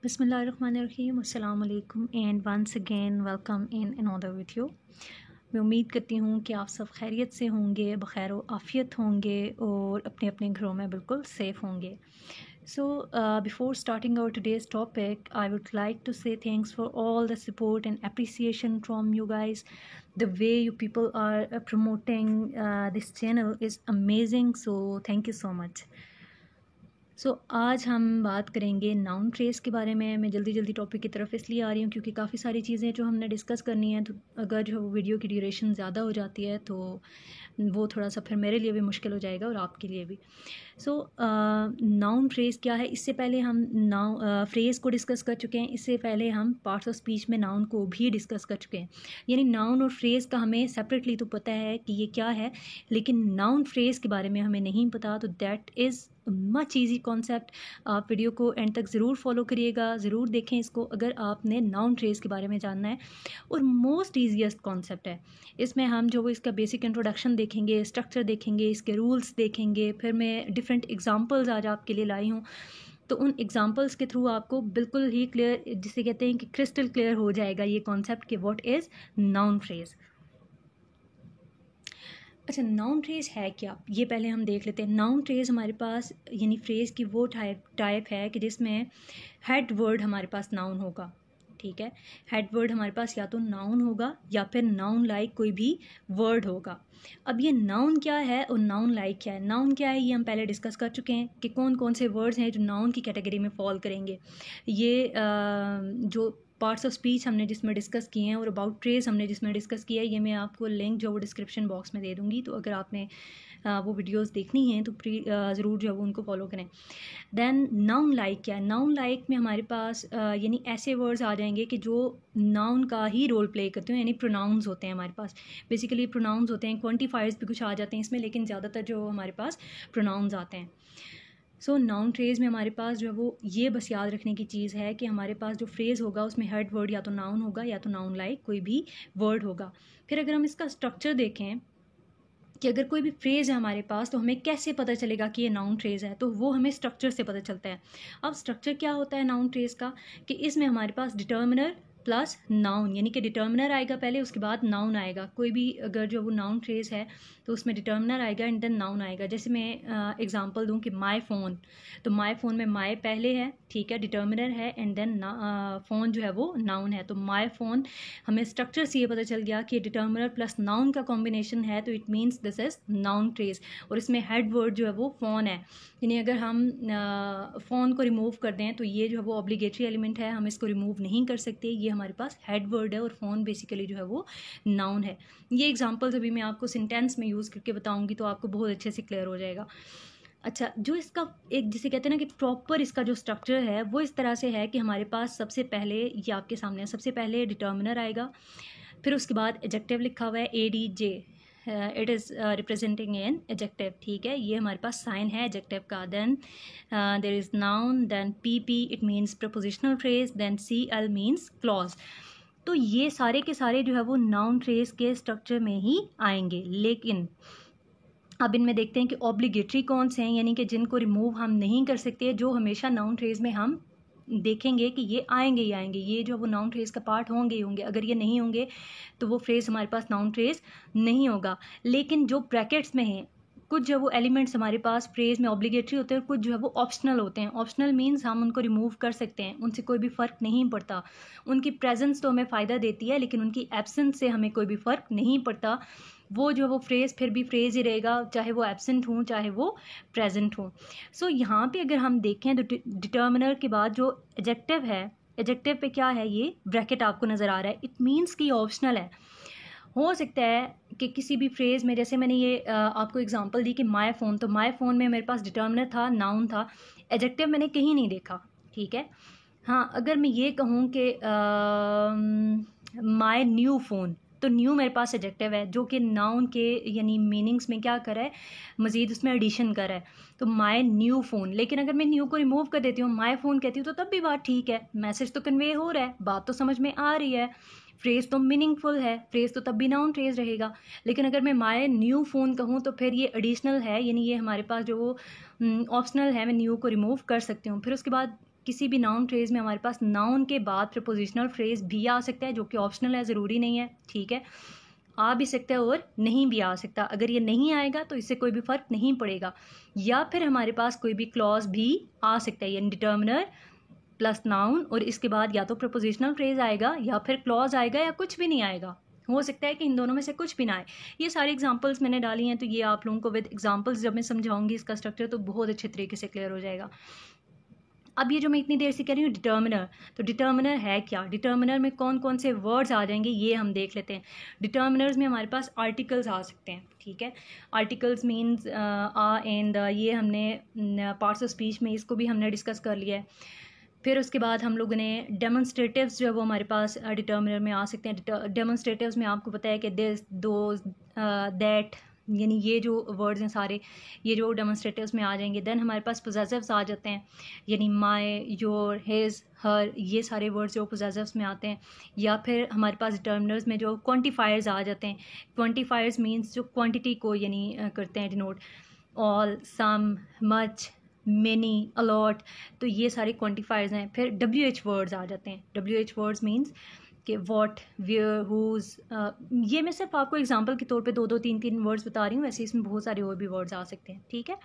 बिस्मिल्लाहिर्रहमानिर्रहीम अस्सलाम वालेकुम and once again welcome in another video. मैं उम्मीद करती हूँ कि आप सब खैरियत से होंगे, बखैर व आफ़ियत होंगे और अपने अपने घरों में बिल्कुल सेफ़ होंगे। So before starting our today's topic I would like to say thanks for all the support and appreciation from you guys. The way you people are promoting this channel is amazing, so thank you so much. आज हम बात करेंगे noun phrase के बारे में। मैं जल्दी topic की तरफ इसलिए आ रही हूँ क्योंकि काफ़ी सारी चीज़ें जो हमने डिस्कस करनी है, तो अगर जो वीडियो की ड्यूरेशन ज़्यादा हो जाती है तो वो थोड़ा सा फिर मेरे लिए भी मुश्किल हो जाएगा और आपके लिए भी। नाउन फ्रेज़ क्या है, इससे पहले हम फ्रेज़ को डिस्कस कर चुके हैं। इससे पहले हम पार्ट्स ऑफ स्पीच में नाउन को भी डिस्कस कर चुके हैं। यानी नाउन और फ्रेज़ का हमें सेपरेटली तो पता है कि ये क्या है, लेकिन नाउन फ्रेज़ के बारे में हमें नहीं पता। तो that is much easy concept. आप वीडियो को एंड तक ज़रूर फॉलो करिएगा, ज़रूर देखें इसको अगर आपने नाउन फ्रेज़ के बारे में जानना है। और मोस्ट ईजीएस्ट कॉन्सेप्ट है। इसमें हम जो इसका बेसिक इंट्रोडक्शन देखेंगे, स्ट्रक्चर देखेंगे, इसके रूल्स देखेंगे, फिर मैं डिफरेंट एग्जांपल्स आज आपके लिए लाई हूँ। तो उन एग्जांपल्स के थ्रू आपको बिल्कुल ही क्लियर, जिसे कहते हैं कि क्रिस्टल क्लियर हो जाएगा ये कॉन्सेप्ट कि व्हाट इज़ नाउन फ्रेज़। अच्छा, नाउन फ्रेज़ है क्या, ये पहले हम देख लेते हैं। नाउन फ्रेज़ हमारे पास यानी फ्रेज़ की वो टाइप है कि जिसमें हेड वर्ड हमारे पास नाउन होगा। ठीक है, हेड वर्ड हमारे पास या तो नाउन होगा या फिर नाउन लाइक कोई भी वर्ड होगा। अब ये नाउन क्या है और नाउन लाइक क्या है। नाउन क्या है ये हम पहले डिस्कस कर चुके हैं कि कौन कौन से वर्ड्स हैं जो नाउन की कैटेगरी में फॉल करेंगे। ये जो पार्ट्स ऑफ स्पीच हमने जिसमें डिस्कस किए हैं और अबाउट ट्रेस हमने जिसमें डिस्कस किया है, ये मैं आपको लिंक जो वो डिस्क्रिप्शन बॉक्स में दे दूँगी। तो अगर आपने वो वीडियोस देखनी हैं तो ज़रूर जो है वो उनको फॉलो करें। देन नाउन लाइक क्या है। नाउन लाइक में हमारे पास यानी ऐसे वर्ड्स आ जाएंगे कि जो नाउन का ही रोल प्ले करते हैं, यानी प्रोनाउंस होते हैं हमारे पास। बेसिकली प्रोनाउंस होते हैं, क्वांटिफायर्स भी कुछ आ जाते हैं इसमें, लेकिन ज़्यादातर जो हमारे पास प्रोनाउंस आते हैं। नाउन फ्रेज़ में हमारे पास जो है वो ये बस याद रखने की चीज़ है कि हमारे पास जो फ्रेज़ होगा उसमें हेड वर्ड या तो नाउन होगा या तो नाउन लाइक कोई भी वर्ड होगा। फिर अगर हम इसका स्ट्रक्चर देखें कि अगर कोई भी फ्रेज़ है हमारे पास तो हमें कैसे पता चलेगा कि ये नाउन फ्रेज़ है, तो वो हमें स्ट्रक्चर से पता चलता है। अब स्ट्रक्चर क्या होता है नाउन फ्रेज़ का कि इसमें हमारे पास डिटर्मिनर प्लस नाउन, यानी कि डिटर्मिनर आएगा पहले, उसके बाद नाउन आएगा। कोई भी अगर जो वो नाउन फ्रेज़ है तो उसमें डिटर्मिनर आएगा एंड देन नाउन आएगा। जैसे मैं एग्जांपल दूं कि माय फ़ोन, तो माय फ़ोन में माय पहले है, ठीक है, डिटर्मिनर है एंड देन फ़ोन जो है वो नाउन है। तो माय फ़ोन, हमें स्ट्रक्चर से ये पता चल गया कि डिटर्मिनर प्लस नाउन का कॉम्बिनेशन है, तो it means this is noun phrase. और इसमें हेड वर्ड जो है वो फ़ोन है, यानी अगर हम फ़ोन को रिमूव कर दें तो ये जो है वो ऑब्लिगेटरी एलिमेंट है, हम इसको रिमूव नहीं कर सकते। ये हमारे पास हेड वर्ड है और फ़ोन बेसिकली जो है वो नाउन है। ये एग्जांपल्स अभी मैं आपको सेंटेंस में यूज़ करके बताऊंगी तो आपको बहुत अच्छे से क्लियर हो जाएगा। अच्छा, जो इसका एक जिसे कहते हैं ना कि प्रॉपर इसका जो स्ट्रक्चर है वो इस तरह से है कि हमारे पास सबसे पहले ये आपके सामने है, सबसे पहले डिटर्मिनर आएगा, फिर उसके बाद एडजेक्टिव लिखा हुआ है ADJ, it is representing an adjective, ठीक है, ये हमारे पास साइन है एडजेक्टिव का। Then there is noun, then PP it means prepositional phrase, then CL means clause. तो ये सारे के सारे जो है वो नाउन फ्रेज के स्ट्रक्चर में ही आएंगे। लेकिन अब इनमें देखते हैं कि ऑब्लिगेटरी कौन से हैं, यानी कि जिनको रिमूव हम नहीं कर सकते, जो हमेशा नाउन फ्रेज में हम देखेंगे कि ये आएंगे ही आएंगे, ये जो वो नाउन फ्रेज का पार्ट होंगे ही होंगे। अगर ये नहीं होंगे तो वो फ्रेज हमारे पास नाउन फ्रेज नहीं होगा। लेकिन जो ब्रैकेट्स में हैं, कुछ जो वो एलिमेंट्स हमारे पास फ्रेज में ऑब्लिगेटरी होते हैं, कुछ जो है वो ऑप्शनल होते हैं। ऑप्शनल मीन्स हम उनको रिमूव कर सकते हैं, उनसे कोई भी फ़र्क नहीं पड़ता। उनकी प्रेजेंस तो हमें फ़ायदा देती है, लेकिन उनकी एब्सेंस से हमें कोई भी फ़र्क नहीं पड़ता। वो जो वो फ्रेज़ फिर भी फ्रेज़ ही रहेगा, चाहे वो एब्सेंट हो चाहे वो प्रेजेंट हो। यहाँ पे अगर हम देखें तो डिटर्मिनर के बाद जो एडजेक्टिव है, एडजेक्टिव पे क्या है, ये ब्रैकेट आपको नज़र आ रहा है, इट मीन्स कि ऑप्शनल है। हो सकता है कि किसी भी फ्रेज़ में, जैसे मैंने ये आपको एग्जांपल दी कि माय फ़ोन, तो माय फ़ोन में मेरे पास डिटर्मिनर था, नाउन था, एडजेक्टिव मैंने कहीं नहीं देखा, ठीक है। हाँ, अगर मैं ये कहूँ कि माय न्यू फ़ोन, तो न्यू मेरे पास एडजेक्टिव है जो कि नाउन के यानी मीनिंग्स में क्या कर रहा है, मज़ीद उसमें एडिशन कर रहा है। तो माय न्यू फ़ोन, लेकिन अगर मैं न्यू को रिमूव कर देती हूँ, माय फ़ोन कहती हूँ, तो तब भी बात ठीक है, मैसेज तो कन्वे हो रहा है, बात तो समझ में आ रही है, फ्रेज़ तो मीनिंगफुल है, फ्रेज़ तो तब भी नाउन फ्रेज़ रहेगा। लेकिन अगर मैं माय न्यू फ़ोन कहूँ तो फिर ये एडिशनल है, यानी ये हमारे पास जो वो ऑप्शनल है, मैं न्यू को रिमूव कर सकती हूँ। फिर उसके बाद किसी भी नाउन फ्रेज़ में हमारे पास नाउन के बाद प्रपोजिशनल फ्रेज़ भी आ सकता है, जो कि ऑप्शनल है, ज़रूरी नहीं है, ठीक है। आ भी सकता है और नहीं भी आ सकता। अगर ये नहीं आएगा तो इससे कोई भी फ़र्क नहीं पड़ेगा। या फिर हमारे पास कोई भी क्लॉज भी आ सकता है, यानी डिटर्मिनर प्लस नाउन और इसके बाद या तो प्रपोजिशनल फ्रेज आएगा या फिर क्लॉज आएगा या कुछ भी नहीं आएगा। हो सकता है कि इन दोनों में से कुछ भी ना आए। ये सारी एग्जांपल्स मैंने डाली हैं, तो ये आप लोगों को विद एग्जांपल्स जब मैं समझाऊंगी इसका स्ट्रक्चर तो बहुत अच्छे तरीके से क्लियर हो जाएगा। अब ये जो मैं इतनी देर से कह रही हूँ डिटर्मिनर, तो डिटर्मिनर है क्या, डिटर्मिनर में कौन कौन से वर्ड्स आ जाएंगे ये हम देख लेते हैं। डिटर्मिनर्स में हमारे पास आर्टिकल्स आ सकते हैं, ठीक है। Articles means a and the, ये हमने पार्ट्स ऑफ स्पीच में इसको भी हमने डिस्कस कर लिया है। फिर उसके बाद हम लोगों ने डेमोन्स्ट्रेटिव्स जो है वो हमारे पास डिटर्मिनर में आ सकते हैं। डेमोन्स्ट्रेटिव्स में आपको पता है कि दिस, दोज, दैट, यानी ये जो वर्ड्स हैं सारे ये जो डेमोन्स्ट्रेटिव्स में आ जाएंगे। देन हमारे पास पोजेसिव्स आ जाते हैं, यानी माय, योर, हिज, हर, ये सारे वर्ड्स जो पोजेसिव्स में आते हैं। या फिर हमारे पास डिटर्मिनर्स में जो क्वांटिफायर्स आ जाते हैं। क्वांटिफायर्स मीन्स जो क्वांटिटी को यानी करते हैं डिनोट, ऑल, सम, मच, मेनी, अलॉट, तो ये सारे क्वांटिफायर्स हैं। फिर WH वर्ड्स आ जाते हैं। WH वर्ड्स मीन्स कि व्हाट, वेयर, हुज, ये मैं सिर्फ आपको एग्जांपल के तौर पे 2-2, 3-3 वर्ड्स बता रही हूँ, वैसे इसमें बहुत सारे और भी वर्ड्स आ सकते हैं, ठीक है।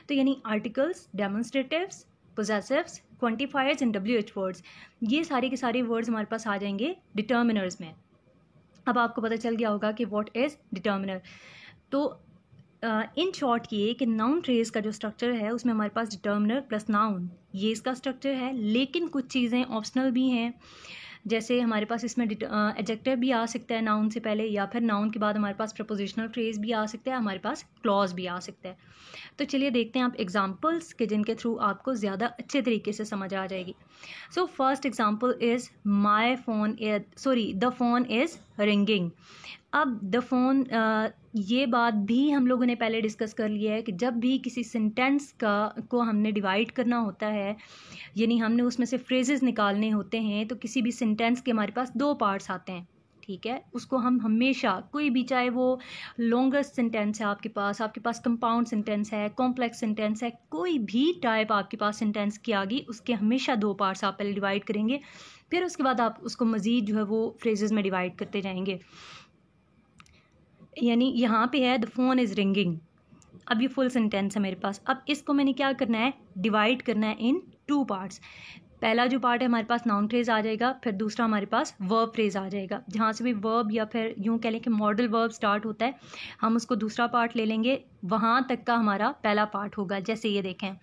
तो यानी articles, demonstratives, possessives, quantifiers and WH words, ये सारे के सारे वर्ड्स हमारे पास आ जाएंगे डिटर्मिनर्स में। अब आपको पता चल गया होगा कि व्हाट इज़ डिटर्मिनर। तो इन शॉर्ट ये कि नाउन फ्रेज का जो स्ट्रक्चर है उसमें हमारे पास डिटर्मिनर प्लस नाउन, ये इसका स्ट्रक्चर है। लेकिन कुछ चीज़ें ऑप्शनल भी हैं, जैसे हमारे पास इसमें एडजेक्टिव भी आ सकता है नाउन से पहले, या फिर नाउन के बाद हमारे पास प्रपोजिशनल फ्रेज भी आ सकता है, हमारे पास क्लॉज भी आ सकता है। तो चलिए देखते हैं आप एग्जांपल्स के जिनके थ्रू आपको ज़्यादा अच्छे तरीके से समझ आ जाएगी। So first example is my phone, the phone is ringing. अब द फोन, ये बात भी हम लोगों ने पहले डिस्कस कर लिया है कि जब भी किसी सेंटेंस को हमने डिवाइड करना होता है, यानी हमने उसमें से फ्रेजेस निकालने होते हैं, तो किसी भी सेंटेंस के हमारे पास 2 पार्ट्स आते हैं, ठीक है। उसको हम हमेशा, कोई भी, चाहे वो लॉन्गेस्ट सेंटेंस है आपके पास कंपाउंड सेंटेंस है, कॉम्प्लेक्स सेंटेंस है, कोई भी टाइप आपके पास सेंटेंस की आ गई, उसके हमेशा 2 पार्ट्स आप पहले डिवाइड करेंगे, फिर उसके बाद आप उसको मज़ीद जो है वो फ्रेजेस में डिवाइड करते जाएंगे। यानी यहाँ पे है द फोन इज़ रिंगिंग, अब ये फुल सेंटेंस है मेरे पास। अब इसको मैंने क्या करना है, डिवाइड करना है इन 2 पार्ट्स। पहला जो पार्ट है हमारे पास नाउन फ्रेज आ जाएगा, फिर दूसरा हमारे पास वर्ब फ्रेज आ जाएगा। जहाँ से भी वर्ब या फिर यूँ कह लें कि मॉडल वर्ब स्टार्ट होता है, हम उसको दूसरा पार्ट ले लेंगे, वहाँ तक का हमारा पहला पार्ट होगा। जैसे ये देखें,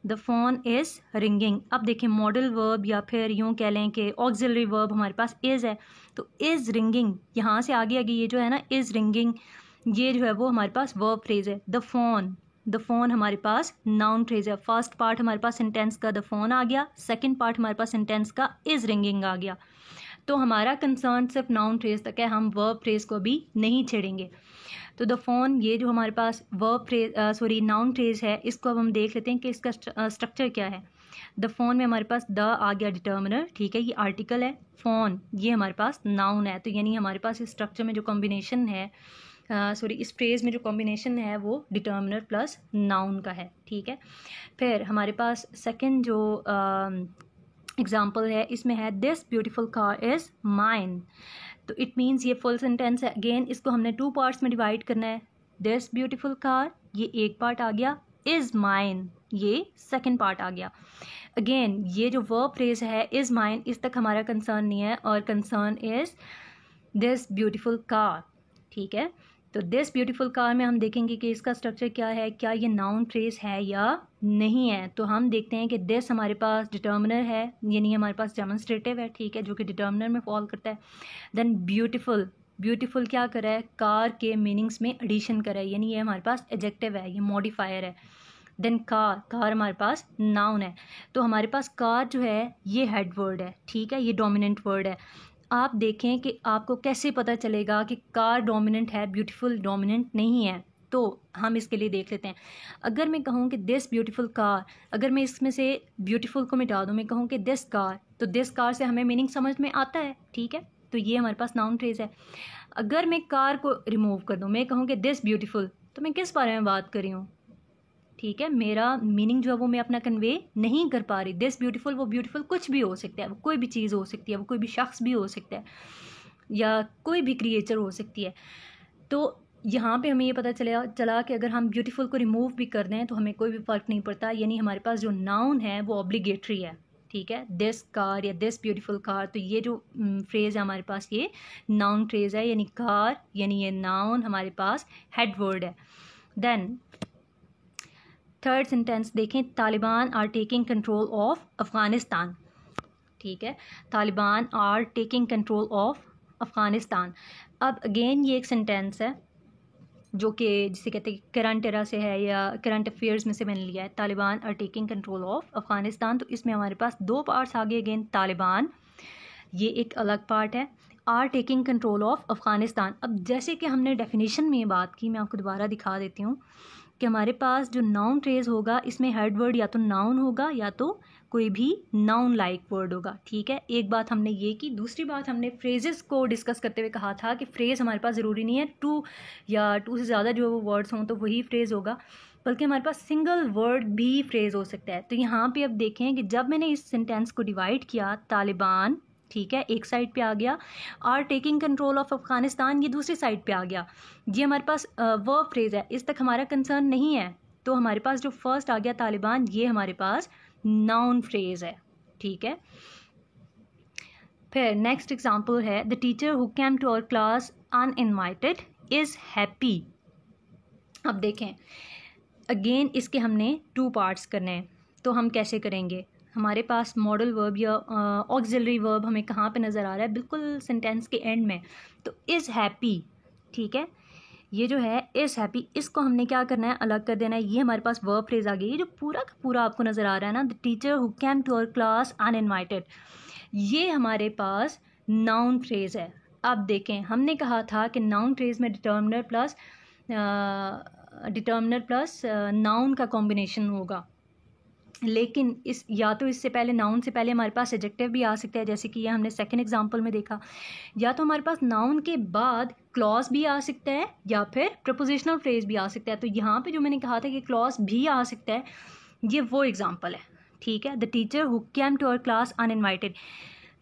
द फोन इज़ रिंगिंग। अब देखें मॉडल वर्ब या फिर यूँ कह लें कि ऑक्सिलरी वर्ब हमारे पास इज़ है, तो इज़ रिंगिंग, यहाँ से आगे ये जो है ना इज़ रिंगिंग, ये जो है वो हमारे पास वर्ब फ्रेज है। द फोन हमारे पास नाउन फ्रेज है। फर्स्ट पार्ट हमारे पास सेंटेंस का द फोन आ गया, सेकंड पार्ट हमारे पास सेंटेंस का इज़ रिंगिंग आ गया। तो हमारा कंसर्न सिर्फ नाउन फ्रेज तक है, हम वर्ब फ्रेज को भी नहीं छेड़ेंगे। तो द फोन, ये जो हमारे पास वर्ब फ्रेज नाउन फ्रेज है, इसको अब हम देख लेते हैं कि इसका स्ट्रक्चर क्या है। द फोन में हमारे पास द आ गया डिटर्मिनर, ठीक है, ये आर्टिकल है। फोन ये हमारे पास नाउन है, तो यानी हमारे पास इस स्ट्रक्चर में जो कॉम्बिनेशन है, इस फ्रेज में जो कॉम्बिनेशन है वो डिटर्मिनर प्लस नाउन का है, ठीक है। फिर हमारे पास सेकंड जो एग्जांपल है, इसमें है this beautiful car is mine. तो इट मीन्स ये फुल सेंटेंस है। अगेन इसको हमने 2 पार्ट्स में डिवाइड करना है। दिस ब्यूटीफुल कार, ये एक पार्ट आ गया, इज़ माइन, ये सेकंड पार्ट आ गया। अगेन ये जो वर्ब फ्रेज है इज़ माइन, इस तक हमारा कंसर्न नहीं है, और concern is this beautiful car, ठीक है। तो दिस ब्यूटीफुल कार में हम देखेंगे कि इसका स्ट्रक्चर क्या है, क्या ये नाउन फ्रेज है या नहीं है। तो हम देखते हैं कि दिस हमारे पास डिटर्मिनर है, यानी हमारे पास डेमोन्स्ट्रेटिव है, ठीक है, जो कि डिटर्मिनर में फॉल करता है। देन ब्यूटीफुल क्या कर रहा है, कार के मीनिंग्स में एडिशन कर रहा है, यानी ये हमारे पास एडजेक्टिव है, ये मॉडिफायर है। देन कार हमारे पास नाउन है। तो हमारे पास कार जो है ये हेड वर्ड है, ठीक है, ये डोमिनेंट वर्ड है। आप देखें कि आपको कैसे पता चलेगा कि कार डोमिनेंट है, ब्यूटीफुल डोमिनेंट नहीं है। तो हम इसके लिए देख लेते हैं। अगर मैं कहूँ कि दिस ब्यूटीफुल कार, अगर मैं इसमें से ब्यूटीफुल को मिटा दूँ, मैं कहूँ कि दिस कार, तो दिस कार से हमें मीनिंग समझ में आता है, ठीक है, तो ये हमारे पास नाउन फ्रेज है। अगर मैं कार को रिमूव कर दूँ, मैं कहूँ कि दिस ब्यूटीफुल, तो मैं किस बारे में बात कर रही हूँ, ठीक है, मेरा मीनिंग जो है वो मैं अपना कन्वे नहीं कर पा रही। दिस ब्यूटीफुल, वो ब्यूटीफुल कुछ भी हो सकता है, वो कोई भी चीज़ हो सकती है, वो कोई भी शख्स भी हो सकता है, या कोई भी क्रिएचर हो सकती है। तो यहाँ पे हमें ये पता चला कि अगर हम ब्यूटीफुल को रिमूव भी कर दें तो हमें कोई भी फ़र्क नहीं पड़ता, यानी हमारे पास जो नाउन है वो ऑब्लिगेटरी है। ठीक है, दिस कार या दिस ब्यूटीफुल कार, तो ये जो फ्रेज़ है हमारे पास ये नाउन फ्रेज़ है, यानी कार यानी ये नाउन हमारे पास हेड वर्ड है। देन थर्ड सेंटेंस देखें, Taliban are taking control of Afghanistan. ठीक है, Taliban are taking control of Afghanistan. अब अगेन ये एक सेंटेंस है जो कि जिसे कहते हैं करंट एरा से है या करंट अफेयर्स में से मैंने लिया है, Taliban are taking control of Afghanistan. तो इसमें हमारे पास दो पार्ट्स आ गए। अगेन तालिबान ये एक अलग पार्ट है, are taking control of Afghanistan. अब जैसे कि हमने डेफिनेशन में बात की, मैं आपको दोबारा दिखा देती हूँ कि हमारे पास जो नाउन फ्रेज होगा इसमें हेड वर्ड या तो नाउन होगा या तो कोई भी नाउन लाइक वर्ड होगा। ठीक है, एक बात हमने ये की। दूसरी बात हमने फ्रेजेस को डिस्कस करते हुए कहा था कि फ्रेज़ हमारे पास ज़रूरी नहीं है टू या टू से ज़्यादा जो वर्ड्स हों तो वही फ्रेज़ होगा, बल्कि हमारे पास सिंगल वर्ड भी फ्रेज़ हो सकता है। तो यहाँ पे अब देखें कि जब मैंने इस सेंटेंस को डिवाइड किया, तालिबान ठीक है एक साइड पे आ गया, are taking control of Afghanistan ये दूसरी साइड पे आ गया। ये हमारे पास वर्ब फ्रेज़ है, इस तक हमारा कंसर्न नहीं है। तो हमारे पास जो फर्स्ट आ गया तालिबान, ये हमारे पास नाउन फ्रेज़ है। ठीक है, फिर नेक्स्ट एग्जांपल है, the teacher who came to our class uninvited is happy. अब देखें अगेन इसके हमने टू पार्ट्स करने हैं, तो हम कैसे करेंगे? हमारे पास मॉडल वर्ब या ऑक्सिलरी वर्ब हमें कहाँ पे नज़र आ रहा है? बिल्कुल सेंटेंस के एंड में। तो इज़ हैप्पी, ठीक है, ये जो है इज़ हैप्पी, इसको हमने क्या करना है? अलग कर देना है। ये हमारे पास वर्ब फ्रेज आ गई। ये जो पूरा का पूरा आपको नज़र आ रहा है ना, the teacher who came to our class uninvited, ये हमारे पास नाउन फ्रेज है। अब देखें हमने कहा था कि नाउन फ्रेज में डिटर्मिनर प्लस नाउन का कॉम्बिनेशन होगा, लेकिन इस या तो इससे पहले नाउन से पहले हमारे पास एडजेक्टिव भी आ सकता है, जैसे कि ये हमने सेकंड एग्जांपल में देखा, या तो हमारे पास नाउन के बाद क्लॉज भी आ सकता है या फिर प्रपोजिशनल फ्रेज भी आ सकता है। तो यहाँ पे जो मैंने कहा था कि क्लॉज भी आ सकता है, ये वो एग्जांपल है। ठीक है, the teacher who came to our class uninvited,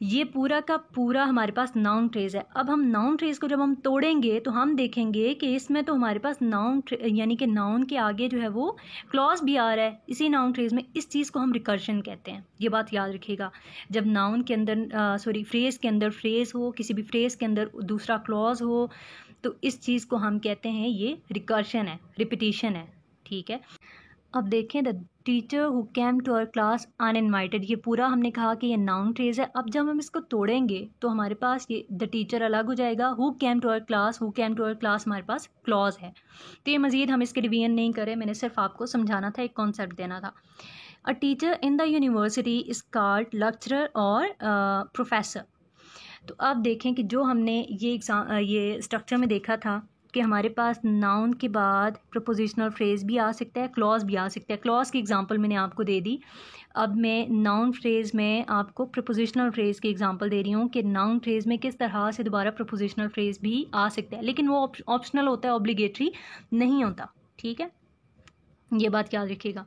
ये पूरा का पूरा हमारे पास नाउन फ्रेज है। अब हम नाउन फ्रेज को जब हम तोड़ेंगे तो हम देखेंगे कि इसमें तो हमारे पास नाउन यानी कि नाउन के आगे जो है वो क्लॉज भी आ रहा है इसी नाउन फ्रेज में। इस चीज़ को हम रिकर्शन कहते हैं, ये बात याद रखिएगा। जब नाउन के अंदर फ्रेज के अंदर फ्रेज हो, किसी भी फ्रेज के अंदर दूसरा क्लॉज हो, तो इस चीज़ को हम कहते हैं ये रिकर्शन है, रिपीटिशन है। ठीक है, अब देखें the teacher who came to our class uninvited, ये पूरा हमने कहा कि ये नाउन फ्रेज है। अब जब हम इसको तोड़ेंगे तो हमारे पास ये द टीचर अलग हो जाएगा, who came to our class, who came to our class हमारे पास क्लॉज है। तो ये मज़ीद हम इसके रिवीजन नहीं करें, मैंने सिर्फ आपको समझाना था, एक कॉन्सेप्ट देना था। A teacher in the university is called lecturer और प्रोफेसर। तो अब देखें कि जो हमने ये स्ट्रक्चर में देखा था कि हमारे पास नाउन के बाद प्रपोजिशनल फ्रेज भी आ सकता है, क्लॉज भी आ सकता है। क्लॉज की एग्जांपल मैंने आपको दे दी। अब मैं नाउन फ्रेज में आपको प्रपोजिशनल फ्रेज की एग्जांपल दे रही हूँ कि नाउन फ्रेज में किस तरह से दोबारा प्रपोजिशनल फ्रेज भी आ सकता है, लेकिन वो ऑप्शनल होता है, ऑब्लिगेटरी नहीं होता। ठीक है, ये बात याद रखिएगा।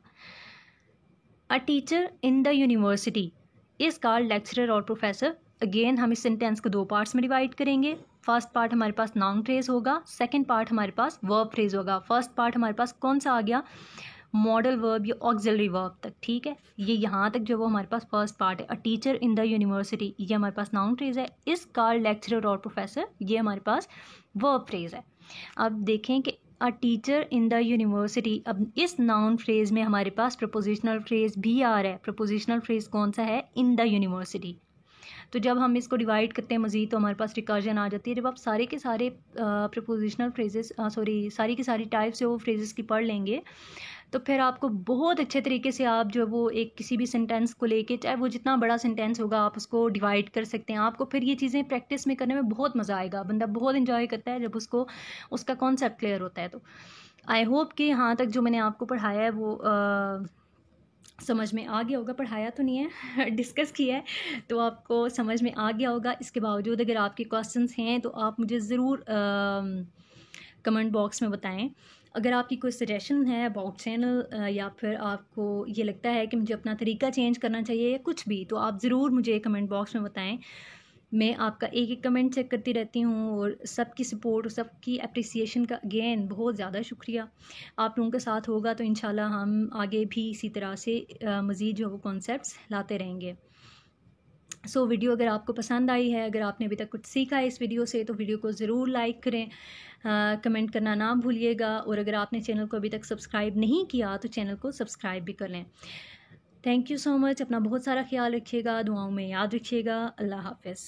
A teacher in the university is called lecturer और प्रोफेसर। अगेन हम इस सेंटेंस को दो पार्ट्स में डिवाइड करेंगे। फर्स्ट पार्ट हमारे पास नाउन फ्रेज होगा, सेकंड पार्ट हमारे पास वर्ब फ्रेज होगा। फर्स्ट पार्ट हमारे पास कौन सा आ गया? मॉडल वर्ब या ऑक्सिलरी वर्ब तक। ठीक है, ये यहाँ तक जो वो हमारे पास फर्स्ट पार्ट है। A teacher in the university, ये हमारे पास नाउन फ्रेज है। इस कॉल्ड लेक्चरर और प्रोफेसर, ये हमारे पास वर्ब फ्रेज है। अब देखें कि a teacher in the university, अब इस नाउन फ्रेज में हमारे पास प्रपोजिशनल फ्रेज भी आ रहा है। प्रपोजिशनल फ्रेज कौन सा है? In the university. तो जब हम इसको डिवाइड करते हैं मज़ीद तो हमारे पास रिकर्जन आ जाती है। जब आप सारे के सारे प्रपोजिशनल फ्रेजेस सारी की सारी टाइप से वो फ्रेजेस की पढ़ लेंगे तो फिर आपको बहुत अच्छे तरीके से आप जो वो एक किसी भी सेंटेंस को लेके, चाहे वो जितना बड़ा सेंटेंस होगा, आप उसको डिवाइड कर सकते हैं। आपको फिर ये चीज़ें प्रैक्टिस में करने में बहुत मज़ा आएगा। बंदा बहुत इन्जॉय करता है जब उसको उसका कॉन्सेप्ट क्लियर होता है। तो आई होप कि यहाँ तक जो मैंने आपको पढ़ाया है वो समझ में आ गया होगा। पढ़ाया तो नहीं है डिस्कस किया है, तो आपको समझ में आ गया होगा। इसके बावजूद अगर आपके क्वेश्चंस हैं तो आप मुझे ज़रूर कमेंट बॉक्स में बताएं। अगर आपकी कोई सजेशन है अबाउट चैनल या फिर आपको ये लगता है कि मुझे अपना तरीका चेंज करना चाहिए या कुछ भी, तो आप ज़रूर मुझे कमेंट बॉक्स में बताएं। मैं आपका एक एक कमेंट चेक करती रहती हूँ और सबकी सपोर्ट और सबकी अप्रिसिएशन का अगेन बहुत ज़्यादा शुक्रिया। आप लोगों के साथ होगा तो इंशाल्लाह हम आगे भी इसी तरह से मज़ीद जो वो कॉन्सेप्ट्स लाते रहेंगे। सो वीडियो अगर आपको पसंद आई है, अगर आपने अभी तक कुछ सीखा है इस वीडियो से, तो वीडियो को ज़रूर लाइक करें, कमेंट करना ना भूलिएगा, और अगर आपने चैनल को अभी तक सब्सक्राइब नहीं किया तो चैनल को सब्सक्राइब भी कर लें। Thank you so much. अपना बहुत सारा ख्याल रखिएगा, दुआओं में याद रखिएगा। अल्लाह हाफ़िज़।